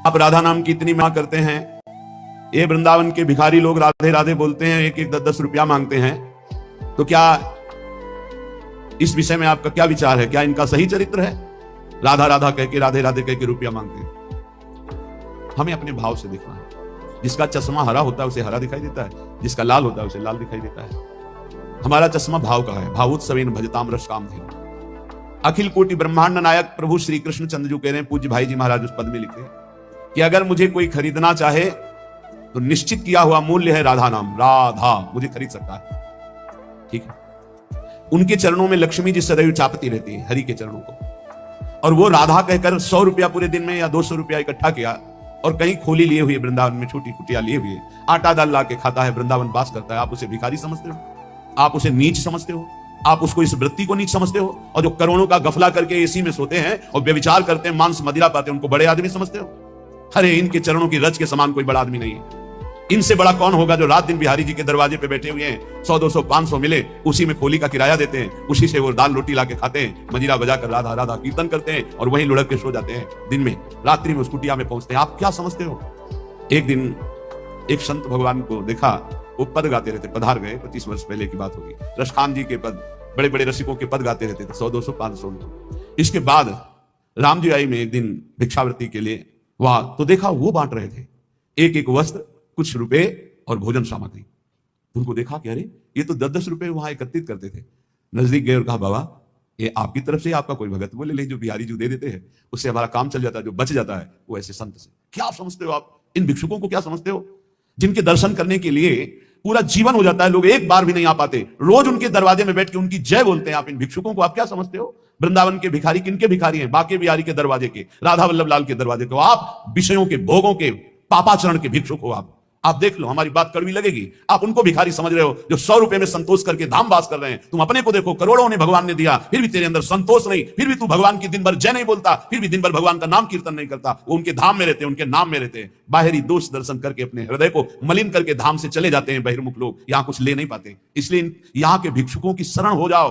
आप राधा नाम की इतनी मां करते हैं, ये वृंदावन के भिखारी लोग राधे राधे बोलते हैं, एक एक 10-10 रुपया मांगते हैं, तो क्या इस विषय में आपका क्या विचार है? क्या इनका सही चरित्र है? राधा राधा कह के, राधे राधे कह के रुपया मांगते हैं। हमें अपने भाव से देखना है। जिसका चश्मा हरा होता है उसे हरा दिखाई देता है, जिसका लाल होता है उसे लाल दिखाई देता है। हमारा चश्मा भाव का है। भावोत्सवेन भजताम रस कामधेनु। अखिल कोटि ब्रह्मांड नायक प्रभु श्री कृष्ण चंद्र जी कह रहे हैं, पूज्य भाई जी महाराज उस पद में लिखे कि अगर मुझे कोई खरीदना चाहे तो निश्चित किया हुआ मूल्य है राधा नाम। राधा मुझे खरीद सकता है, ठीक है। उनके चरणों में लक्ष्मी जी सदैव चापती रहती है, हरि के चरणों को। और वो राधा कहकर 100 रुपया पूरे दिन में या 200 रुपया इकट्ठा किया और कहीं खोली लिए हुए वृंदावन में छोटी कुटिया लिए हुए आटा दाल ला के खाता है, वृंदावन वास करता है। आप उसे भिखारी समझते हो? आप उसे नीच समझते हो? आप उसको इस वृत्ति को नीच समझते हो? और जो करोड़ों का गफला करके एसी में सोते हैं और व्यभिचार करते हैं, मांस मदिरा पाते हैं, उनको बड़े आदमी समझते हो? अरे इनके चरणों की रज के समान कोई बड़ा आदमी नहीं है। इनसे बड़ा कौन होगा जो रात दिन बिहारी जी के दरवाजे पे बैठे हुए हैं, 100-200 500 मिले, उसी में खोली का किराया देते हैं, उसी से वो दाल रोटी लाके खाते हैं, मजीरा बजा कर राधा राधा कीर्तन करते हैं और वहीं लुढ़क के सो जाते हैं। दिन में रात्रि में उस कुटिया में पहुंचते हैं। आप क्या समझते हो? एक दिन एक संत भगवान को देखा, वो पद गाते रहते, पधार गए, 25 वर्ष पहले की बात होगी। रसखान जी के पद, बड़े बड़े रसिकों के पद गाते रहते थे, 100-200 500। इसके बाद राम जी आई में एक दिन भिक्षावृत्ति के लिए वहां, तो देखा वो बांट रहे थे एक एक वस्त्र, कुछ रुपए और भोजन सामग्री। उनको देखा कि अरे ये तो 10-10 रुपए वहां एकत्रित करते थे। नजदीक गए और कहा, बाबा ये आपकी तरफ से आपका कोई भगत? बोले नहीं, जो बिहारी जी दे देते हैं उससे हमारा काम चल जाता है, जो बच जाता है वो ऐसे संत से। क्या समझते हो आप? इन भिक्षुकों को क्या समझते हो जिनके दर्शन करने के लिए पूरा जीवन हो जाता है, लोग एक बार भी नहीं आ पाते, रोज उनके दरवाजे में बैठ के उनकी जय बोलते हैं। आप इन भिक्षुकों को आप क्या समझते हो? वृंदावन के भिखारी किनके भिखारी हैं? बाके बिहारी के दरवाजे के, राधा वल्लभ लाल के दरवाजे के। आप विषयों के, भोगों के, पापाचरण के भिक्षुक हो। आप देख लो, हमारी बात कड़वी लगेगी, आप उनको भिखारी समझ रहे हो जो 100 रुपए में संतोष करके धाम वास कर रहे हैं। तुम अपने को देखो, करोड़ों ने भगवान ने दिया, फिर भी तेरे अंदर संतोष नहीं, फिर भी तू भगवान की दिन भर जय नहीं बोलता, फिर भी दिन भर भगवान का नाम कीर्तन नहीं करता। वो उनके धाम में रहते हैं, उनके नाम में रहते हैं। बाहरी दोष दर्शन करके अपने हृदय को मलिन करके धाम से चले जाते हैं बहिर्मुख लोग, यहां कुछ ले नहीं पाते। इसलिए यहां के भिक्षुकों की शरण हो जाओ।